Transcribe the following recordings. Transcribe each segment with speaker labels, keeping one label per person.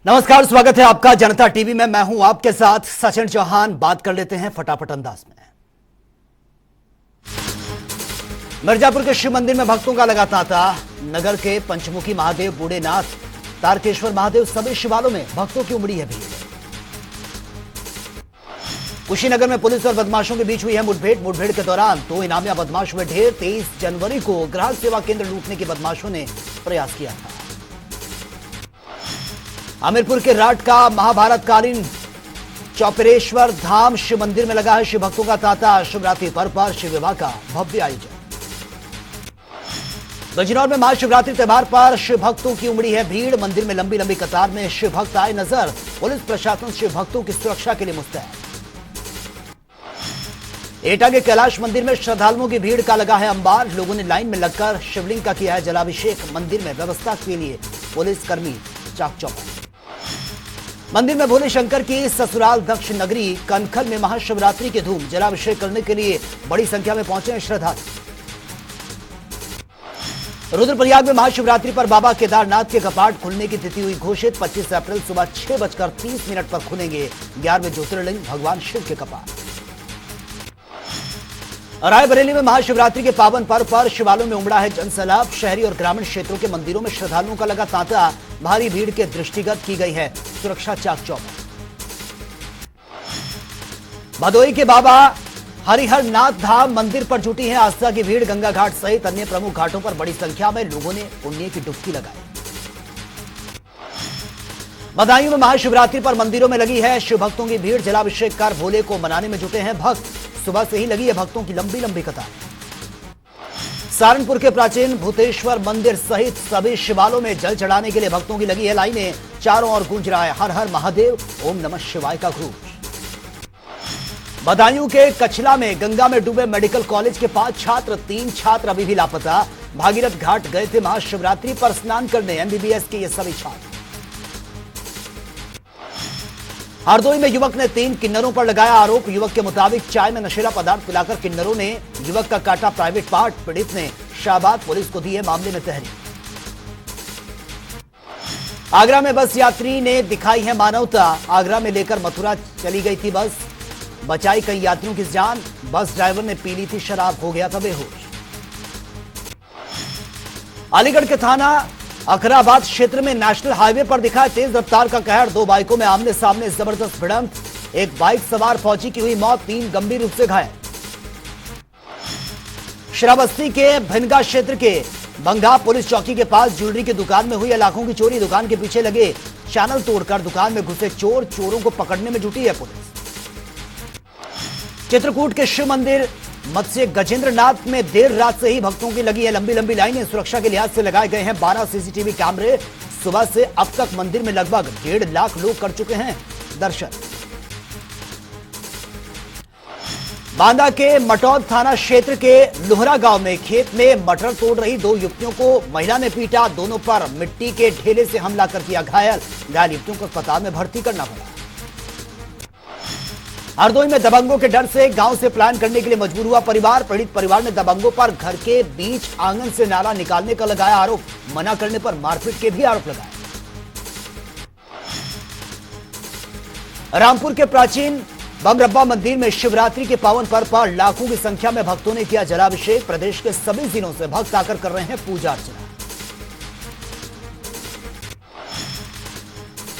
Speaker 1: नमस्कार, स्वागत है आपका जनता टीवी में। मैं हूं आपके साथ सचिन चौहान। बात कर लेते हैं फटाफट अंदाज में। मिर्जापुर के शिव मंदिर में भक्तों का लगा तांता। नगर के पंचमुखी महादेव, बूढ़ेनाथ, तारकेश्वर महादेव सभी शिवालयों में भक्तों की उमड़ी है भीड़। कुशीनगर में पुलिस और बदमाशों के बीच हुई है मुठभेड़ के दौरान 2 इनामिया बदमाश हुए ढेर। 23 जनवरी को ग्राहक सेवा केंद्र लूटने के बदमाशों ने प्रयास किया था। हमीरपुर के राट का महाभारतकालीन चौपेश्वर धाम शिव मंदिर में लगा है शिव भक्तों का तांता। शिवरात्रि पर्व पर शिव विवाह का भव्य आयोजन। बिजनौर में महाशिवरात्रि त्योहार पर शिव भक्तों की उमड़ी है भीड़। मंदिर में लंबी लंबी कतार में शिव भक्त आए नजर। पुलिस प्रशासन शिव भक्तों की सुरक्षा के लिए मुस्तैद। एटा के कैलाश मंदिर में श्रद्धालुओं की भीड़ का लगा है अंबार। लोगों ने लाइन में लगकर शिवलिंग का किया है जलाभिषेक। मंदिर में व्यवस्था के लिए पुलिस कर्मी चाक चौबंद। मंदिर में भोले शंकर की ससुराल दक्ष नगरी कनखल में महाशिवरात्रि की धूम। जलाभिषेक करने के लिए बड़ी संख्या में पहुंचे हैं श्रद्धालु। रुद्रप्रयाग में महाशिवरात्रि पर बाबा केदारनाथ के कपाट खुलने की तिथि हुई घोषित। 25 अप्रैल सुबह 6:30 पर खुलेंगे 11वें ज्योतिर्लिंग भगवान शिव के कपाट। रायबरेली में महाशिवरात्रि के पावन पर्व पर शिवालयों में उमड़ा है जनसैलाब। शहरी और ग्रामीण क्षेत्रों के मंदिरों में श्रद्धालुओं का लगा तांता। भारी भीड़ के दृष्टिगत की गई है सुरक्षा चाक चौबंद। भदोई के बाबा हरिहर नाथ धाम मंदिर पर जुटी है आस्था की भीड़। गंगा घाट सहित अन्य प्रमुख घाटों पर बड़ी संख्या में लोगों ने पुण्य की डुबकी लगाई। बदायूं में महाशिवरात्रि पर मंदिरों में लगी है शिव भक्तों की भीड़। जलाभिषेक कर भोले को मनाने में जुटे हैं भक्त। सुबह से ही लगी है भक्तों की लंबी लंबी कतार। सहारनपुर के प्राचीन भूतेश्वर मंदिर सहित सभी शिवालयों में जल चढ़ाने के लिए भक्तों की लगी है लाइनें। चारों ओर गूंज रहा है हर हर महादेव, ओम नमः शिवाय का घोष। बदायूं के कचला में गंगा में डूबे मेडिकल कॉलेज के 5 छात्र, 3 छात्र अभी भी लापता। भागीरथ घाट गए थे महाशिवरात्रि पर स्नान करने एमबीबीएस के ये सभी छात्र। हरदोई में युवक ने 3 किन्नरों पर लगाया आरोप। युवक के मुताबिक चाय में नशीला पदार्थ पिलाकर किन्नरों ने युवक का काटा प्राइवेट पार्ट। पीड़ित ने शाहबाद पुलिस को दी है मामले में तहरीर। आगरा में बस यात्री ने दिखाई है मानवता। आगरा में लेकर मथुरा चली गई थी बस, बचाई कई यात्रियों की जान। बस ड्राइवर ने पी ली थी शराब, हो गया था बेहोश। अलीगढ़ के थाना अखराबाद क्षेत्र में नेशनल हाईवे पर दिखा है तेज रफ्तार का कहर। 2 बाइकों में आमने सामने जबरदस्त भिड़ंत। एक बाइक सवार फौजी की हुई मौत, 3 गंभीर रूप से घायल। श्रावस्ती के भिनगा क्षेत्र के बंगा पुलिस चौकी के पास ज्वेलरी की दुकान में हुई लाखों की चोरी। दुकान के पीछे लगे चैनल तोड़कर दुकान में घुसे चोरों को पकड़ने में जुटी है पुलिस। चित्रकूट के शिव मंदिर मत्स्य गजेंद्र नाथ में देर रात से ही भक्तों की लगी है लंबी लंबी लाइनें। सुरक्षा के लिहाज से लगाए गए हैं 12 सीसीटीवी कैमरे। सुबह से अब तक मंदिर में लगभग 1.5 लाख लोग कर चुके हैं दर्शन। बांदा के मटौद थाना क्षेत्र के लोहरा गांव में खेत में मटर तोड़ रही 2 युवतियों को महिला ने पीटा। दोनों पर मिट्टी के ढेले से हमला कर किया घायल। घायल युवतियों को अस्पताल में भर्ती करना पड़ा। हरदोई में दबंगों के डर से गांव से पलायन करने के लिए मजबूर हुआ परिवार। पीड़ित परिवार ने दबंगों पर घर के बीच आंगन से नाला निकालने का लगाया आरोप। मना करने पर मारपीट के भी आरोप लगाए। रामपुर के प्राचीन बमरब्बा मंदिर में शिवरात्रि के पावन पर्व पर लाखों की संख्या में भक्तों ने किया जलाभिषेक। प्रदेश के सभी जिलों से भक्त आकर कर रहे हैं पूजा अर्चना।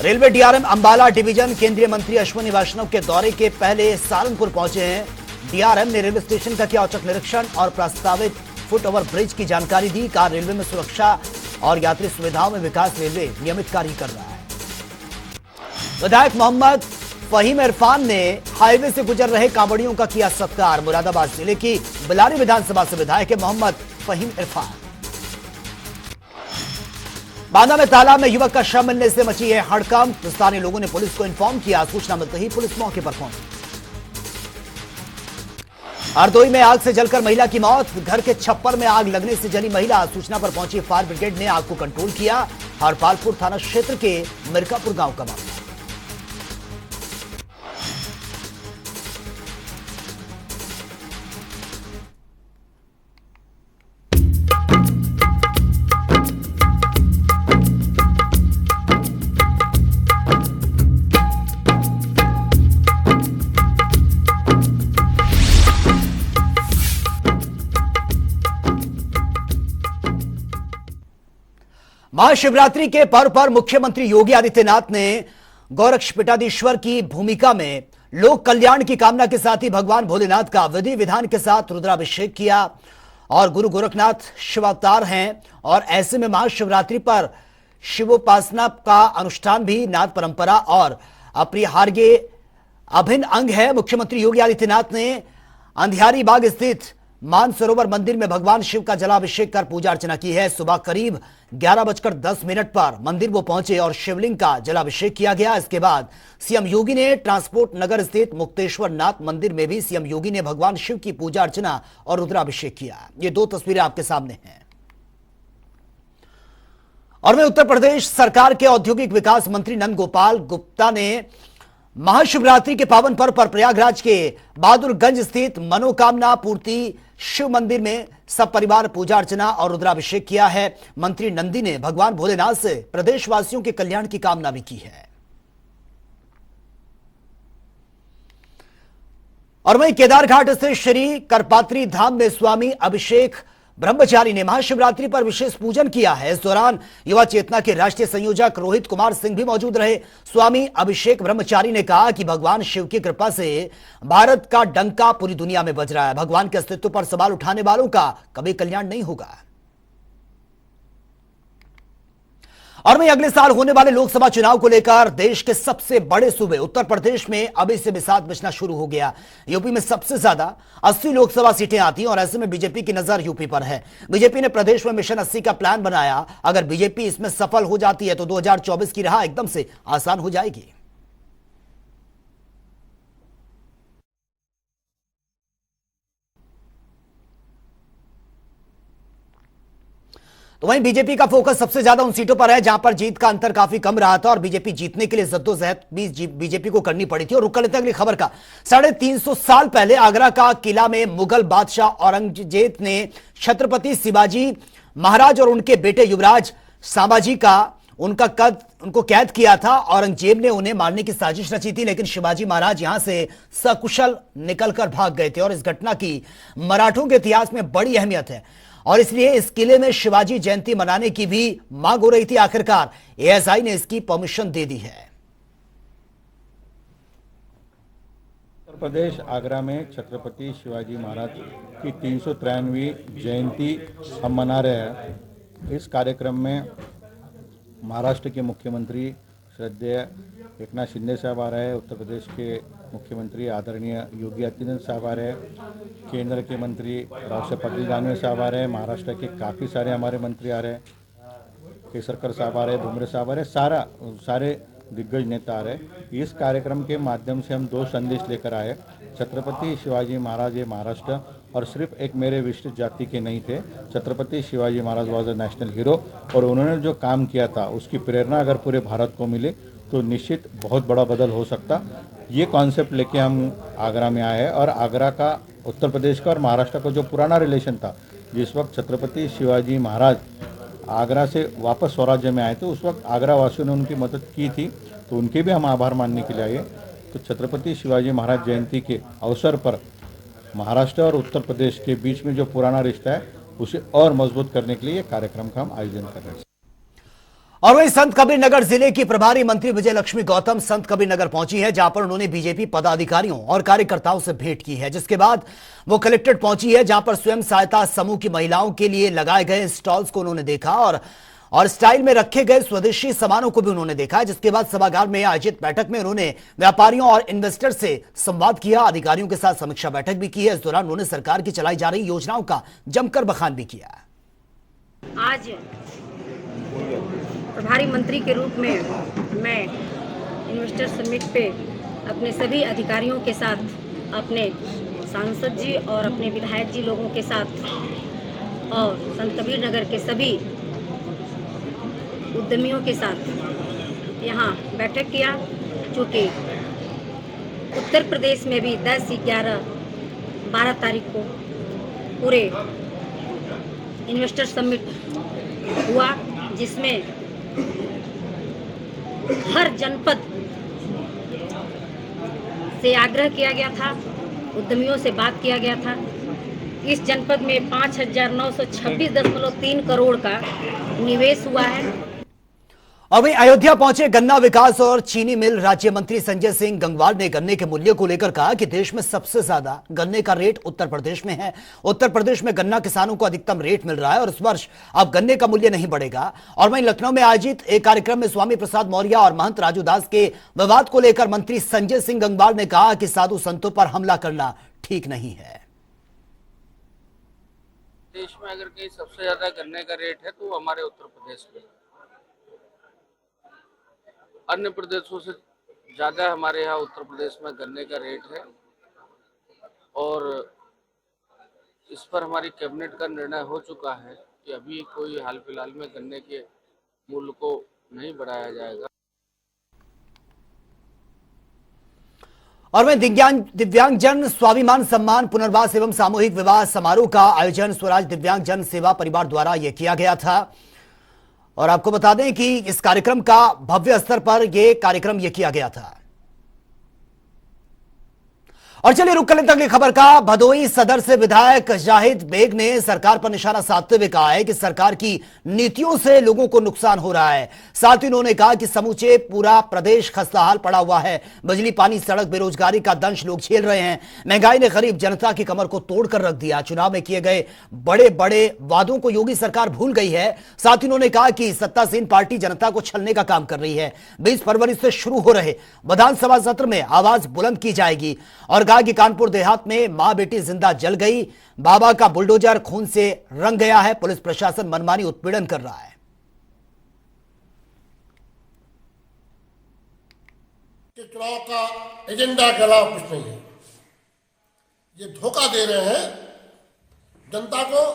Speaker 1: रेलवे डीआरएम अंबाला डिवीजन केंद्रीय मंत्री अश्विनी वैष्णव के दौरे के पहले सहारनपुर पहुंचे हैं। डीआरएम ने रेलवे स्टेशन का किया औचक निरीक्षण और प्रस्तावित फुट ओवर ब्रिज की जानकारी दी। कहा रेलवे में सुरक्षा और यात्री सुविधाओं में विकास रेलवे नियमित कार्य कर रहा है। विधायक मोहम्मद फहीम इरफान ने हाईवे से गुजर रहे कांवड़ियों का किया सत्कार। मुरादाबाद जिले की बिलारी विधानसभा से विधायक है मोहम्मद फहीम इरफान। बांदा में तालाब में युवक का शव मिलने से मची है हड़कंप। स्थानीय लोगों ने पुलिस को इन्फॉर्म किया। सूचना मिलते ही पुलिस मौके पर पहुंची। हरदोई में आग से जलकर महिला की मौत। घर के छप्पर में आग लगने से जली महिला। सूचना पर पहुंची फायर ब्रिगेड ने आग को कंट्रोल किया। हरपालपुर थाना क्षेत्र के मिर्कापुर गांव का मामला। महाशिवरात्रि के पर्व पर मुख्यमंत्री योगी आदित्यनाथ ने गोरक्षपीठाधीश्वर की भूमिका में लोक कल्याण की कामना के साथ ही भगवान भोलेनाथ का विधि विधान के साथ रुद्राभिषेक किया। और गुरु गोरखनाथ शिवावतार हैं और ऐसे में महाशिवरात्रि पर शिवोपासना का अनुष्ठान भी नाथ परंपरा और अपरिहार्य अभिन्न अंग है। मुख्यमंत्री योगी आदित्यनाथ ने अंधियारी बाग स्थित मानसरोवर मंदिर में भगवान शिव का जलाभिषेक कर पूजा अर्चना की है। सुबह करीब 11:10 पर मंदिर वो पहुंचे और शिवलिंग का जलाभिषेक किया गया। इसके बाद सीएम योगी ने ट्रांसपोर्ट नगर स्थित मुक्तेश्वर नाथ मंदिर में भी सीएम योगी ने भगवान शिव की पूजा अर्चना और रुद्राभिषेक किया। ये दो तस्वीरें आपके सामने हैं। और वहीं उत्तर प्रदेश सरकार के औद्योगिक विकास मंत्री नंद गोपाल गुप्ता ने महाशिवरात्रि के पावन पर्व पर प्रयागराज के बहादुरगंज स्थित मनोकामना पूर्ति शिव मंदिर में सब परिवार पूजा अर्चना और रुद्राभिषेक किया है। मंत्री नंदी ने भगवान भोलेनाथ से प्रदेशवासियों के कल्याण की कामना भी की है। और वहीं केदारघाट स्थित श्री करपात्री धाम में स्वामी अभिषेक ब्रह्मचारी ने महाशिवरात्रि पर विशेष पूजन किया है। इस दौरान युवा चेतना के राष्ट्रीय संयोजक रोहित कुमार सिंह भी मौजूद रहे। स्वामी अभिषेक ब्रह्मचारी ने कहा कि भगवान शिव की कृपा से भारत का डंका पूरी दुनिया में बज रहा है। भगवान के अस्तित्व पर सवाल उठाने वालों का कभी कल्याण नहीं होगा। और वहीं अगले साल होने वाले लोकसभा चुनाव को लेकर देश के सबसे बड़े सूबे उत्तर प्रदेश में अभी से बिसात बचना शुरू हो गया। यूपी में सबसे ज्यादा 80 लोकसभा सीटें आती हैं और ऐसे में बीजेपी की नजर यूपी पर है। बीजेपी ने प्रदेश में मिशन 80 का प्लान बनाया। अगर बीजेपी इसमें सफल हो जाती है तो 2024 की राह एकदम से आसान हो जाएगी। तो वहीं बीजेपी का फोकस सबसे ज्यादा उन सीटों पर है जहां पर जीत का अंतर काफी कम रहा था और बीजेपी जीतने के लिए जद्दोजहद भी बीजेपी को करनी पड़ी थी। और रुक कर लेते हैं अगली खबर का। 350 साल पहले आगरा का किला में मुगल बादशाह औरंगजेब ने छत्रपति शिवाजी महाराज और उनके बेटे युवराज संभाजी का उनको कैद किया था। औरंगजेब ने उन्हें मारने की साजिश रची थी, लेकिन शिवाजी महाराज यहां से सकुशल निकलकर भाग गए थे। और इस घटना की मराठों के इतिहास में बड़ी अहमियत है और इसलिए इस किले में शिवाजी जयंती मनाने की भी मांग हो रही थी। आखिरकार एएसआई ने इसकी परमिशन दे दी है।
Speaker 2: उत्तर प्रदेश आगरा में छत्रपति शिवाजी महाराज की 393वीं जयंती हम मना रहे हैं। इस कार्यक्रम में महाराष्ट्र के मुख्यमंत्री श्रद्धेय एकनाथ शिंदे साहब आ रहे हैं, उत्तर प्रदेश के मुख्यमंत्री आदरणीय योगी आदित्यनाथ साहब आ रहे हैं, केंद्र के मंत्री रावसाहेब पाटिल दानवे साहब आ रहे हैं, महाराष्ट्र के काफ़ी सारे हमारे मंत्री आ रहे हैं, केसरकर साहब आ रहे हैं, भुमरे साहब आ रहे हैं, सारे दिग्गज नेता आ रहे हैं। इस कार्यक्रम के माध्यम से हम 2 संदेश लेकर आए। छत्रपति शिवाजी महाराज ये महाराष्ट्र और सिर्फ एक मेरे विशिष्ट जाति के नहीं थे। Chhatrapati Shivaji Maharaj was a national hero और उन्होंने जो काम किया था उसकी प्रेरणा अगर पूरे भारत को मिले तो निश्चित बहुत बड़ा बदल हो सकता। ये कॉन्सेप्ट लेके हम आगरा में आए हैं और आगरा का, उत्तर प्रदेश का और महाराष्ट्र का जो पुराना रिलेशन था, जिस वक्त छत्रपति शिवाजी महाराज आगरा से वापस स्वराज्य में आए थे उस वक्त आगरा वासियों ने उनकी मदद की थी, तो उनके भी हम आभार मानने के लिए आए। तो छत्रपति शिवाजी महाराज जयंती के अवसर पर महाराष्ट्र और उत्तर प्रदेश के बीच में जो पुराना रिश्ता है उसे और मजबूत करने के लिए कार्यक्रम का हम आयोजन कर रहे हैं।
Speaker 1: और वहीं संत कबीर नगर जिले की प्रभारी मंत्री विजय लक्ष्मी गौतम संत कबीर नगर पहुंची है, जहां पर उन्होंने बीजेपी पदाधिकारियों और कार्यकर्ताओं से भेंट की है। जिसके बाद वो कलेक्ट्रेट पहुंची है, जहां पर स्वयं सहायता समूह की महिलाओं के लिए लगाए गए स्टॉल्स को उन्होंने देखा और स्टाइल में रखे गए स्वदेशी सामानों को भी उन्होंने देखा। जिसके बाद सभागार में आयोजित बैठक में उन्होंने व्यापारियों और इन्वेस्टर से संवाद किया, अधिकारियों के साथ समीक्षा बैठक भी की है। इस दौरान उन्होंने सरकार की चलाई जा रही योजनाओं का जमकर बखान भी किया।
Speaker 3: आज प्रभारी मंत्री के रूप में मैं इन्वेस्टर समिट पे अपने सभी अधिकारियों के साथ, अपने सांसद जी और अपने विधायक जी लोगों के साथ और संत कबीर नगर के सभी उद्यमियों के साथ यहाँ बैठक किया। चूँकि उत्तर प्रदेश में भी 10, 11, 12 तारीख को पूरे इन्वेस्टर समिट हुआ, जिसमें हर जनपद से आग्रह किया गया था, उद्यमियों से बात किया गया था। इस जनपद में 5,926.3 करोड़ का निवेश हुआ है।
Speaker 1: और वहीं अयोध्या पहुंचे गन्ना विकास और चीनी मिल राज्य मंत्री संजय सिंह गंगवार ने गन्ने के मूल्य को लेकर कहा कि देश में सबसे ज्यादा गन्ने का रेट उत्तर प्रदेश में है। उत्तर प्रदेश में गन्ना किसानों को अधिकतम रेट मिल रहा है और इस वर्ष अब गन्ने का मूल्य नहीं बढ़ेगा। और वहीं लखनऊ में आयोजित एक कार्यक्रम में स्वामी प्रसाद मौर्य और महंत राजू दास के विवाद को लेकर मंत्री संजय सिंह गंगवार ने कहा कि साधु संतों पर हमला करना ठीक नहीं है।
Speaker 4: देश में अगर कहीं सबसे ज्यादा गन्ने का रेट है तो वो हमारे उत्तर प्रदेश में। अन्य प्रदेशों से ज़्यादा हमारे यहाँ उत्तर प्रदेश में गन्ने का रेट है और इस पर हमारी कैबिनेट का निर्णय हो चुका है कि अभी कोई हाल फिलहाल में गन्ने के मूल्य को नहीं बढ़ाया जाएगा।
Speaker 1: और वहीं दिव्यांगजन स्वाभिमान सम्मान पुनर्वास एवं सामूहिक विवाह समारोह का आयोजन स्वराज दिव्यांगजन सेवा परिवार द्वारा यह किया गया था। और आपको बता दें कि इस कार्यक्रम का भव्य स्तर पर यह कार्यक्रम किया गया था। और चलिए रुक कर लेते हैं अगली खबर का। भदोई सदर से विधायक जाहिद बेग ने सरकार पर निशाना साधते हुए कहा है कि सरकार की नीतियों से लोगों को नुकसान हो रहा है। साथ ही उन्होंने कहा कि समूचे पूरा प्रदेश खस्ताहाल पड़ा हुआ है। बिजली, पानी, सड़क, बेरोजगारी का दंश लोग झेल रहे हैं। महंगाई ने गरीब जनता की कमर को तोड़कर रख दिया। चुनाव में किए गए बड़े बड़े वादों को योगी सरकार भूल गई है। साथ ही उन्होंने कहा कि सत्तासीन पार्टी जनता को छलने का काम कर रही है। 20 फरवरी से शुरू हो रहे विधानसभा सत्र में आवाज बुलंद की जाएगी। और कि कानपुर देहात में मां बेटी जिंदा जल गई। बाबा का बुलडोजर खून से रंग गया है। पुलिस प्रशासन मनमानी उत्पीड़न कर रहा है।
Speaker 5: चुनाव का एजेंडा के अलावा कुछ नहीं है। ये धोखा दे रहे हैं जनता को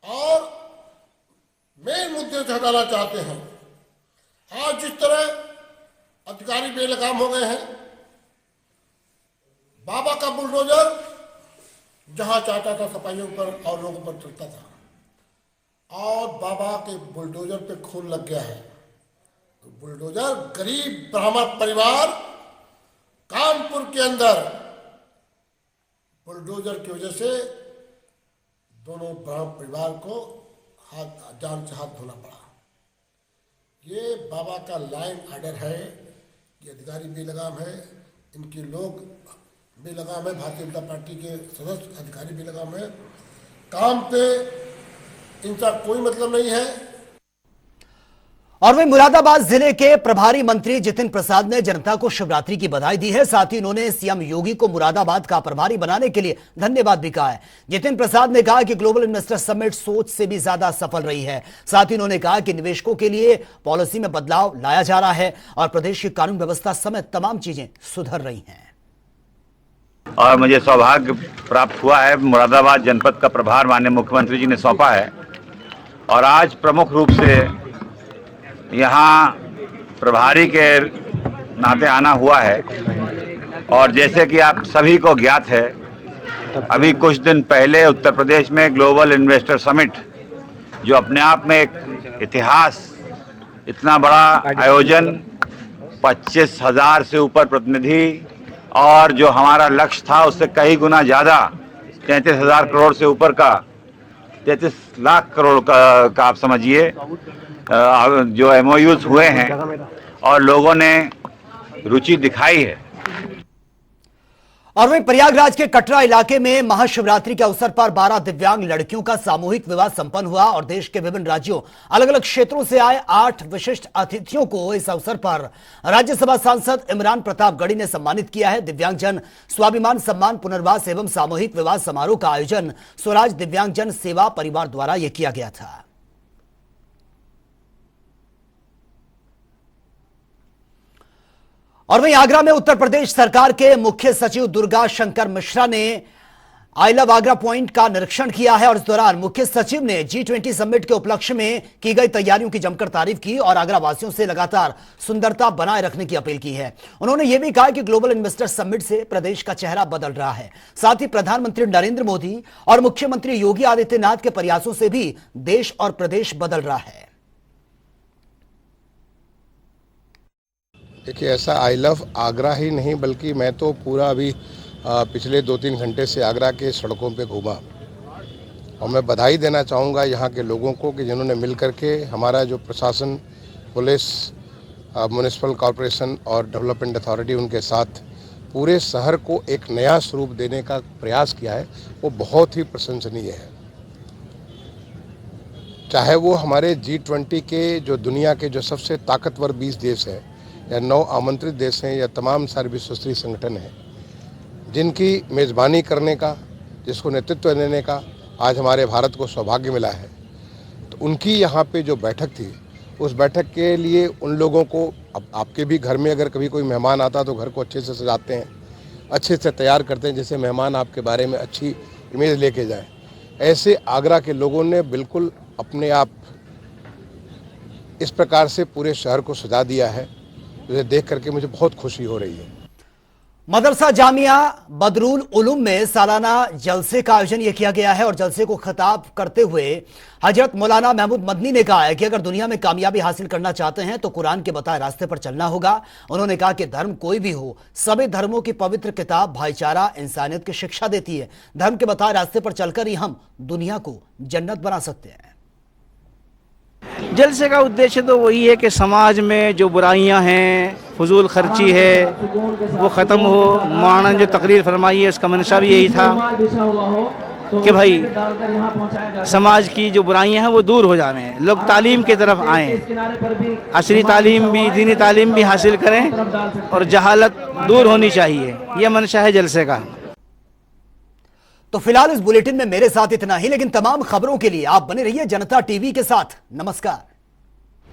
Speaker 5: और मेन मुद्दे से हटाना चाहते हैं। आज जिस तरह अधिकारी बेलगाम हो गए हैं, बाबा का बुलडोजर जहां चाहता था सफाइयों पर और लोगों पर चलता था और बाबा के बुलडोजर पे खून लग गया है। तो बुलडोजर गरीब ब्राह्मण परिवार कानपुर के अंदर बुलडोजर की वजह से दोनों ब्राह्मण परिवार को जान से हाथ धोना पड़ा। ये बाबा का लाइन ऑर्डर है। ये अधिकारी बेलगाम है, इनके लोग बेलगाम है, भारतीय जनता पार्टी के सदस्य अधिकारी बेलगाम है। काम पे इनका कोई मतलब नहीं है।
Speaker 1: और वहीं मुरादाबाद जिले के प्रभारी मंत्री जितिन प्रसाद ने जनता को शिवरात्रि की बधाई दी है। साथ ही उन्होंने सीएम योगी को मुरादाबाद का प्रभारी बनाने के लिए धन्यवाद भी कहा है। जितिन प्रसाद ने कहा कि ग्लोबल इन्वेस्टर समिट सोच से भी ज्यादा सफल रही है। साथ ही उन्होंने कहा कि निवेशकों के लिए पॉलिसी में बदलाव लाया जा रहा है और प्रदेश की कानून व्यवस्था समेत तमाम चीजें सुधर रही हैं।
Speaker 6: और मुझे सौभाग्य प्राप्त हुआ है, मुरादाबाद जनपद का प्रभार माननीय मुख्यमंत्री जी ने सौंपा है और आज प्रमुख रूप से यहाँ प्रभारी के नाते आना हुआ है। और जैसे कि आप सभी को ज्ञात है, अभी कुछ दिन पहले उत्तर प्रदेश में ग्लोबल इन्वेस्टर समिट, जो अपने आप में एक इतिहास, इतना बड़ा आयोजन, 25,000 से ऊपर प्रतिनिधि और जो हमारा लक्ष्य था उससे कई गुना ज़्यादा, 33,000 करोड़ से ऊपर का, 33 लाख करोड़ का आप समझिए जो MOUs हुए हैं और लोगों ने रुचि दिखाई है।
Speaker 1: और वहीं प्रयागराज के कटरा इलाके में महाशिवरात्रि के अवसर पर 12 दिव्यांग लड़कियों का सामूहिक विवाह संपन्न हुआ और देश के विभिन्न राज्यों, अलग अलग क्षेत्रों से आए 8 विशिष्ट अतिथियों को इस अवसर पर राज्यसभा सांसद इमरान प्रतापगढ़ी ने सम्मानित किया है। दिव्यांगजन स्वाभिमान सम्मान पुनर्वास एवं सामूहिक विवाह समारोह का आयोजन स्वराज दिव्यांगजन सेवा परिवार द्वारा यह किया गया था। और वहीं आगरा में उत्तर प्रदेश सरकार के मुख्य सचिव दुर्गा शंकर मिश्रा ने आई लव आगरा पॉइंट का निरीक्षण किया है और इस दौरान मुख्य सचिव ने G20 समिट के उपलक्ष्य में की गई तैयारियों की जमकर तारीफ की और आगरा वासियों से लगातार सुंदरता बनाए रखने की अपील की है। उन्होंने यह भी कहा कि ग्लोबल इन्वेस्टर समिट से प्रदेश का चेहरा बदल रहा है। साथ ही प्रधानमंत्री नरेंद्र मोदी और मुख्यमंत्री योगी आदित्यनाथ के प्रयासों से भी देश और प्रदेश बदल रहा है।
Speaker 7: देखिए, ऐसा आई लव आगरा ही नहीं बल्कि मैं तो पूरा अभी पिछले 2-3 घंटे से आगरा के सड़कों पे घूमा और मैं बधाई देना चाहूँगा यहाँ के लोगों को कि जिन्होंने मिल कर के हमारा जो प्रशासन पुलिस, म्युनिसिपल कॉरपोरेशन और डेवलपमेंट अथॉरिटी उनके साथ पूरे शहर को एक नया स्वरूप देने का प्रयास किया है, वो बहुत ही प्रशंसनीय है। चाहे वो हमारे G20 के जो दुनिया के जो सबसे ताकतवर 20 देश हैं या 9 आमंत्रित देश हैं या तमाम सारे विश्वस्तरीय संगठन हैं, जिनकी मेज़बानी करने का, जिसको नेतृत्व देने का आज हमारे भारत को सौभाग्य मिला है, तो उनकी यहाँ पे जो बैठक थी, उस बैठक के लिए उन लोगों को, अब आपके भी घर में अगर कभी कोई मेहमान आता तो घर को अच्छे से सजाते हैं, अच्छे से तैयार करते हैं, जिससे मेहमान आपके बारे में अच्छी इमेज लेके जाए। ऐसे आगरा के लोगों ने बिल्कुल अपने आप इस प्रकार से पूरे शहर को सजा दिया है, उसे देख करके मुझे बहुत खुशी हो रही है।
Speaker 1: मदरसा जामिया बदरुल उलूम में सालाना जलसे का आयोजन यह किया गया है और जलसे को खिताब करते हुए हजरत मौलाना महमूद मदनी ने कहा है कि अगर दुनिया में कामयाबी हासिल करना चाहते हैं तो कुरान के बताए रास्ते पर चलना होगा। उन्होंने कहा कि धर्म कोई भी हो, सभी धर्मों की पवित्र किताब भाईचारा, इंसानियत की शिक्षा देती है। धर्म के बताए रास्ते पर चलकर ही हम दुनिया को जन्नत बना सकते हैं।
Speaker 8: जलसे का उद्देश्य तो वही है कि समाज में जो बुराइयां हैं, फजूल खर्ची है, वो ख़त्म हो। मौलाना ने जो तकरीर फरमाई है उसका मंशा भी यही था कि भाई समाज की जो बुराइयां हैं वो दूर हो जाएं, लोग तालीम की तरफ आएँ, असली तालीम भी, दीनी तालीम भी हासिल करें और जहालत दूर होनी चाहिए। यह मंशा है जलसे का।
Speaker 1: तो फिलहाल इस बुलेटिन में मेरे साथ इतना ही, लेकिन तमाम खबरों के लिए आप बने रहिए जनता टीवी के साथ। नमस्कार।